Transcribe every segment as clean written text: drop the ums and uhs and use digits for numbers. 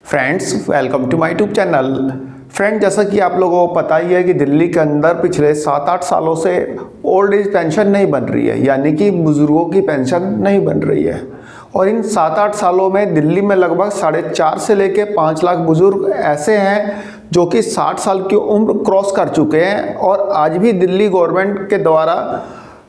Friends, welcome to my YouTube channel. Friend, जैसा कि आप लोगों को पता ही है कि दिल्ली के अंदर पिछले 7-8 सालों से ओल्ड एज पेंशन नहीं बन रही है, यानी कि बुजुर्गों की पेंशन नहीं बन रही है। और इन 7-8 सालों में दिल्ली में लगभग 4.5 से लेके 5 लाख बुजुर्ग ऐसे हैं जो कि 60 साल की उम्र क्रॉस कर चुके हैं और आज भी दिल्ली गवर्नमेंट के द्वारा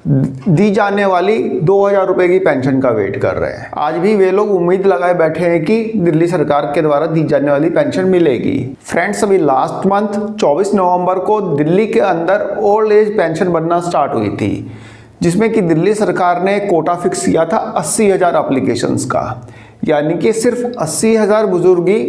दी जाने वाली 2000 रुपये की पेंशन का वेट कर रहे हैं। आज भी वे लोग उम्मीद लगाए बैठे हैं कि दिल्ली सरकार के द्वारा दी जाने वाली पेंशन मिलेगी। फ्रेंड्स, अभी लास्ट मंथ 24 नवंबर को दिल्ली के अंदर ओल्ड एज पेंशन बनना स्टार्ट हुई थी, जिसमें कि दिल्ली सरकार ने कोटा फिक्स किया था 80,000 एप्लीकेशंस का, यानी कि सिर्फ 80,000 बुजुर्ग ही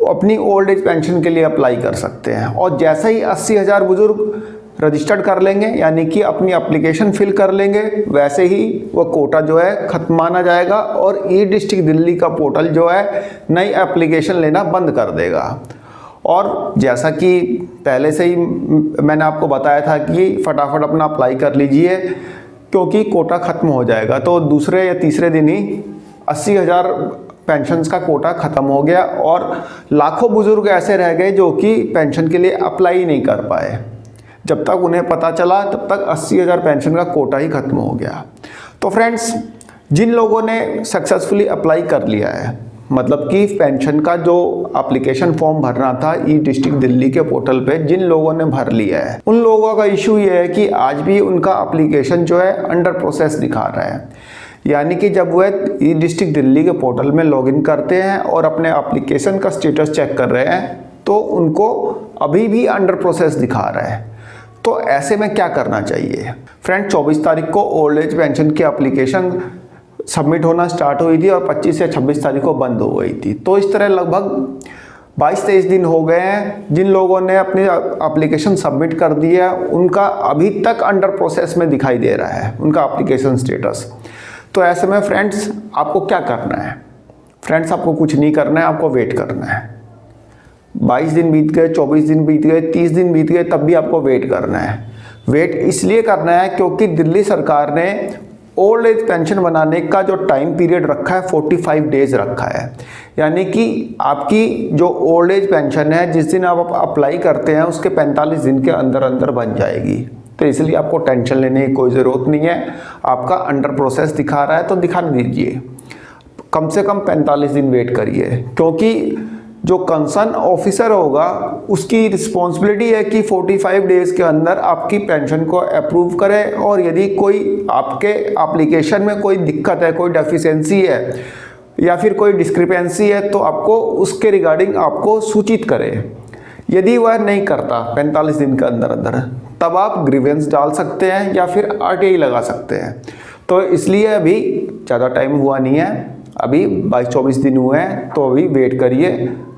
अपनी ओल्ड एज पेंशन के लिए अप्लाई कर सकते हैं। और जैसे ही 80,000 बुजुर्ग रजिस्टर्ड कर लेंगे, यानी कि अपनी एप्लीकेशन फिल कर लेंगे, वैसे ही वह कोटा जो है खत्म माना जाएगा और ई डिस्ट्रिक्ट दिल्ली का पोर्टल जो है नई एप्लीकेशन लेना बंद कर देगा। और जैसा कि पहले से ही मैंने आपको बताया था कि फटाफट अपना अप्लाई कर लीजिए, क्योंकि कोटा खत्म हो जाएगा। तो दूसरे या तीसरे दिन ही 80,000 पेंशन्स का कोटा खत्म हो गया और लाखों बुजुर्ग ऐसे रह गए जो कि पेंशन के लिए अप्लाई नहीं कर पाए। जब तक उन्हें पता चला तब तक 80,000 पेंशन का कोटा ही खत्म हो गया। तो फ्रेंड्स, जिन लोगों ने सक्सेसफुली अप्लाई कर लिया है, मतलब कि पेंशन का जो एप्लीकेशन फॉर्म भरना था ई डिस्ट्रिक्ट दिल्ली के पोर्टल पे जिन लोगों ने भर लिया है, उन लोगों का इशू ये है कि आज भी उनका एप्लीकेशन जो है अंडर प्रोसेस दिखा रहा है। यानी कि जब वह ई डिस्ट्रिक्ट दिल्ली के पोर्टल में लॉगिन करते हैं और अपने एप्लीकेशन का स्टेटस चेक कर रहे हैं तो उनको अभी भी अंडर प्रोसेस दिखा रहा है। तो ऐसे में क्या करना चाहिए? फ्रेंड, 24 तारीख को ओल्ड एज पेंशन की एप्लीकेशन सबमिट होना स्टार्ट हुई थी और 25 या 26 तारीख को बंद हो गई थी। तो इस तरह लगभग 22-23 दिन हो गए हैं जिन लोगों ने अपनी एप्लीकेशन सबमिट कर दी है, उनका अभी तक अंडर प्रोसेस में दिखाई दे रहा है उनका एप्लीकेशन स्टेटस। तो ऐसे में फ्रेंड्स, आपको क्या करना है? फ्रेंड्स, आपको कुछ नहीं करना है, आपको वेट करना है। 22 दिन बीत गए, 24 दिन बीत गए, 30 दिन बीत गए, तब भी आपको वेट करना है। वेट इसलिए करना है क्योंकि दिल्ली सरकार ने ओल्ड एज पेंशन बनाने का जो टाइम पीरियड रखा है 45 डेज रखा है। यानी कि आपकी जो ओल्ड एज पेंशन है जिस दिन आप अप्लाई करते हैं उसके 45 दिन के अंदर अंदर बन जाएगी। तो इसलिए आपको टेंशन लेने की कोई ज़रूरत नहीं है। आपका अंडर प्रोसेस दिखा रहा है तो दिखाने दीजिए, कम से कम 45 दिन वेट करिए, क्योंकि जो कंसर्न ऑफिसर होगा उसकी रिस्पॉन्सिबिलिटी है कि 45 डेज के अंदर आपकी पेंशन को अप्रूव करे। और यदि कोई आपके एप्लीकेशन में कोई दिक्कत है, कोई डेफिशिएंसी है या फिर कोई डिस्क्रिपेंसी है तो आपको उसके रिगार्डिंग आपको सूचित करे। यदि वह नहीं करता 45 दिन के अंदर अंदर, तब आप ग्रीवेंस डाल सकते हैं या फिर RTI लगा सकते हैं। तो इसलिए अभी ज़्यादा टाइम हुआ नहीं है, अभी 22-24 दिन हुए हैं, तो अभी वेट करिए,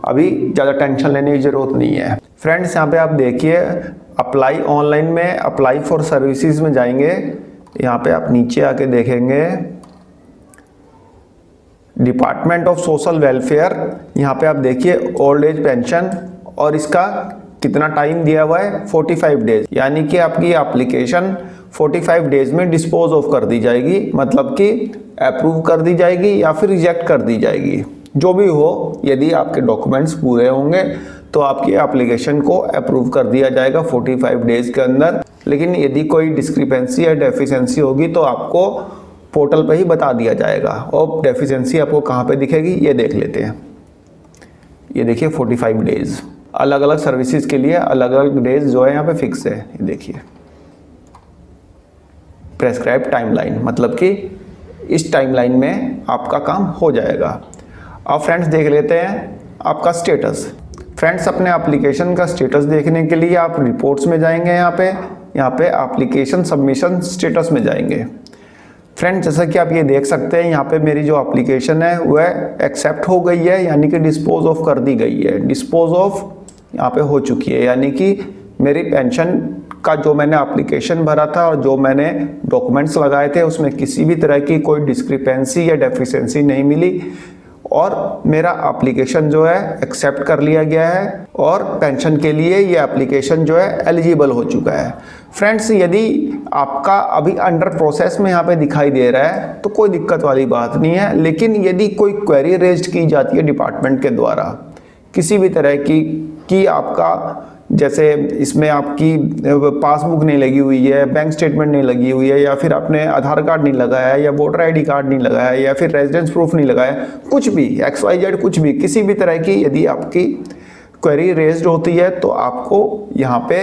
अभी ज़्यादा टेंशन लेने की ज़रूरत नहीं है। फ्रेंड्स, यहाँ पे आप देखिए, अप्लाई ऑनलाइन में अप्लाई फॉर सर्विसेज में जाएंगे। यहाँ पे आप नीचे आके देखेंगे डिपार्टमेंट ऑफ सोशल वेलफेयर। यहाँ पे आप देखिए ओल्ड एज पेंशन और इसका कितना टाइम दिया हुआ है, 45 डेज। यानी कि आपकी एप्लीकेशन 45 डेज में डिस्पोज ऑफ कर दी जाएगी, मतलब कि अप्रूव कर दी जाएगी या फिर रिजेक्ट कर दी जाएगी, जो भी हो। यदि आपके डॉक्यूमेंट्स पूरे होंगे तो आपकी एप्लीकेशन को अप्रूव कर दिया जाएगा 45 डेज के अंदर। लेकिन यदि कोई डिस्क्रिपेंसी या डेफिशिएंसी होगी तो आपको पोर्टल पे ही बता दिया जाएगा। और डेफिशिएंसी आपको कहाँ पे दिखेगी, ये देख लेते हैं। ये देखिए 45 डेज, अलग अलग सर्विसेज के लिए अलग अलग डेज जो है यहाँ पे फिक्स है। ये देखिए प्रेस्क्राइब टाइमलाइन, मतलब कि इस टाइमलाइन में आपका काम हो जाएगा। अब फ्रेंड्स, देख लेते हैं आपका स्टेटस। फ्रेंड्स, अपने एप्लीकेशन का स्टेटस देखने के लिए आप रिपोर्ट्स में जाएंगे। यहाँ पे एप्लीकेशन सबमिशन स्टेटस में जाएंगे। फ्रेंड्स, जैसा कि आप ये देख सकते हैं, यहाँ पे मेरी जो एप्लीकेशन है वह एक्सेप्ट हो गई है, यानी कि डिस्पोज ऑफ कर दी गई है। डिस्पोज ऑफ यहाँ पे हो चुकी है, यानी कि मेरी पेंशन का जो मैंने एप्लीकेशन भरा था और जो मैंने डॉक्यूमेंट्स लगाए थे उसमें किसी भी तरह की कोई डिस्क्रिपेंसी या डेफिशिएंसी नहीं मिली और मेरा एप्लीकेशन जो है एक्सेप्ट कर लिया गया है और पेंशन के लिए ये एप्लीकेशन जो है एलिजिबल हो चुका है। फ्रेंड्स, यदि आपका अभी अंडर प्रोसेस में यहाँ पे दिखाई दे रहा है तो कोई दिक्कत वाली बात नहीं है। लेकिन यदि कोई क्वेरी रेज्ड की जाती है डिपार्टमेंट के द्वारा किसी भी तरह की आपका, जैसे इसमें आपकी पासबुक नहीं लगी हुई है, बैंक स्टेटमेंट नहीं लगी हुई है, या फिर आपने आधार कार्ड नहीं लगाया है, या वोटर आईडी कार्ड नहीं लगाया है, या फिर रेजिडेंस प्रूफ नहीं लगाया, कुछ भी XYZ कुछ भी, किसी भी तरह की यदि आपकी क्वेरी रेज्ड होती है तो आपको यहाँ पे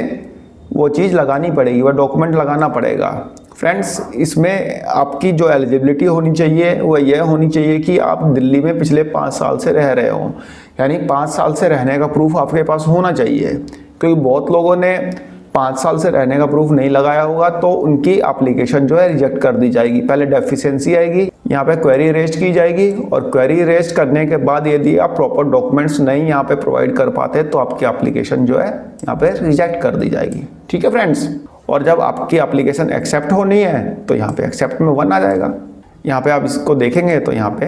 वो चीज़ लगानी पड़ेगी, वह डॉक्यूमेंट लगाना पड़ेगा। फ्रेंड्स, इसमें आपकी जो एलिजिबिलिटी होनी चाहिए वह यह होनी चाहिए कि आप दिल्ली में पिछले 5 साल से रह रहे हो, यानी 5 साल से रहने का प्रूफ आपके पास होना चाहिए, क्योंकि बहुत लोगों ने 5 साल से रहने का प्रूफ नहीं लगाया होगा तो उनकी एप्लीकेशन जो है रिजेक्ट कर दी जाएगी। पहले डेफिशिएंसी आएगी, यहाँ पे क्वेरी रेज की जाएगी, और क्वेरी रेज करने के बाद यदि आप प्रॉपर डॉक्यूमेंट्स नहीं यहाँ पे प्रोवाइड कर पाते तो आपकी एप्लीकेशन जो है यहाँ पे रिजेक्ट कर दी जाएगी। ठीक है फ्रेंड्स, और जब आपकी एप्लीकेशन एक्सेप्ट होनी है तो यहाँ पे एक्सेप्ट में 1 आ जाएगा। यहाँ पे आप इसको देखेंगे तो यहाँ पे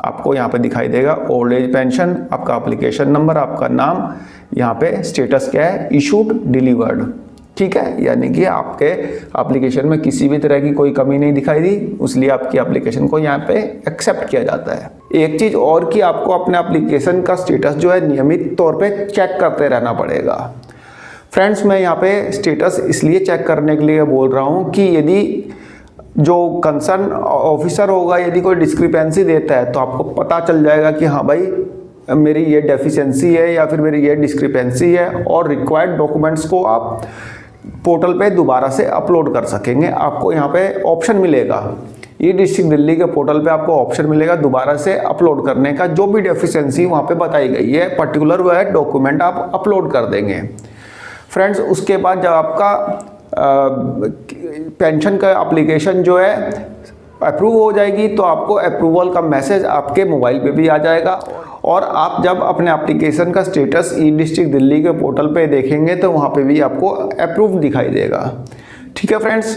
आपको यहाँ पे दिखाई देगा ओल्ड एज पेंशन, आपका एप्लीकेशन नंबर, आपका नाम, यहाँ पे स्टेटस क्या है, इशूड, डिलीवर्ड। ठीक है, यानी कि आपके एप्लीकेशन में किसी भी तरह की कोई कमी नहीं दिखाई दी, इसलिए आपकी एप्लीकेशन को यहाँ पे एक्सेप्ट किया जाता है। एक चीज़ और कि आपको अपने एप्लीकेशन का स्टेटस जो है नियमित तौर पे चेक करते रहना पड़ेगा। फ्रेंड्स, मैं यहाँ पे स्टेटस इसलिए चेक करने के लिए बोल रहा हूँ कि यदि जो कंसर्न ऑफिसर होगा यदि कोई डिस्क्रिपेंसी देता है तो आपको पता चल जाएगा कि हाँ भाई मेरी ये डेफिशिएंसी है या फिर मेरी ये डिस्क्रिपेंसी है, और रिक्वायर्ड डॉक्यूमेंट्स को आप पोर्टल पे दोबारा से अपलोड कर सकेंगे। आपको यहाँ पे ऑप्शन मिलेगा, ई डिस्ट्रिक्ट दिल्ली के पोर्टल पे आपको ऑप्शन मिलेगा दोबारा से अपलोड करने का। जो भी डेफिशिएंसी वहाँ पे बताई गई है पर्टिकुलर वह डॉक्यूमेंट आप अपलोड कर देंगे। फ्रेंड्स, उसके बाद जब आपका पेंशन का एप्लीकेशन जो है अप्रूव हो जाएगी तो आपको अप्रूवल का मैसेज आपके मोबाइल पे भी आ जाएगा, और आप जब अपने एप्लीकेशन का स्टेटस ई डिस्ट्रिक्ट दिल्ली के पोर्टल पे देखेंगे तो वहाँ पे भी आपको अप्रूव दिखाई देगा। ठीक है फ्रेंड्स,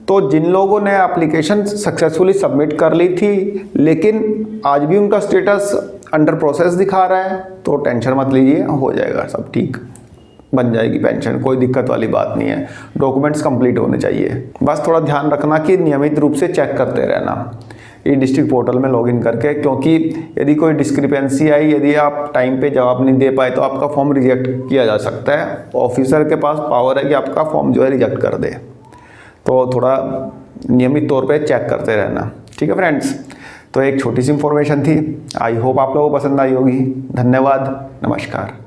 तो जिन लोगों ने एप्लीकेशन सक्सेसफुली सबमिट कर ली थी लेकिन आज भी उनका स्टेटस अंडर प्रोसेस दिखा रहा है तो टेंशन मत लीजिए, हो जाएगा सब ठीक, बन जाएगी पेंशन, कोई दिक्कत वाली बात नहीं है। डॉक्यूमेंट्स कंप्लीट होने चाहिए, बस थोड़ा ध्यान रखना कि नियमित रूप से चेक करते रहना ई डिस्ट्रिक्ट पोर्टल में लॉगिन करके, क्योंकि यदि कोई डिस्क्रिपेंसी आई, यदि आप टाइम पे जवाब नहीं दे पाए तो आपका फॉर्म रिजेक्ट किया जा सकता है। ऑफिसर के पास पावर है कि आपका फॉर्म जो है रिजेक्ट कर दे, तो थोड़ा नियमित तौर पे चेक करते रहना। ठीक है फ्रेंड्स, तो एक छोटी सी इंफॉर्मेशन थी, आई होप आप लोगों को पसंद आई होगी। धन्यवाद, नमस्कार।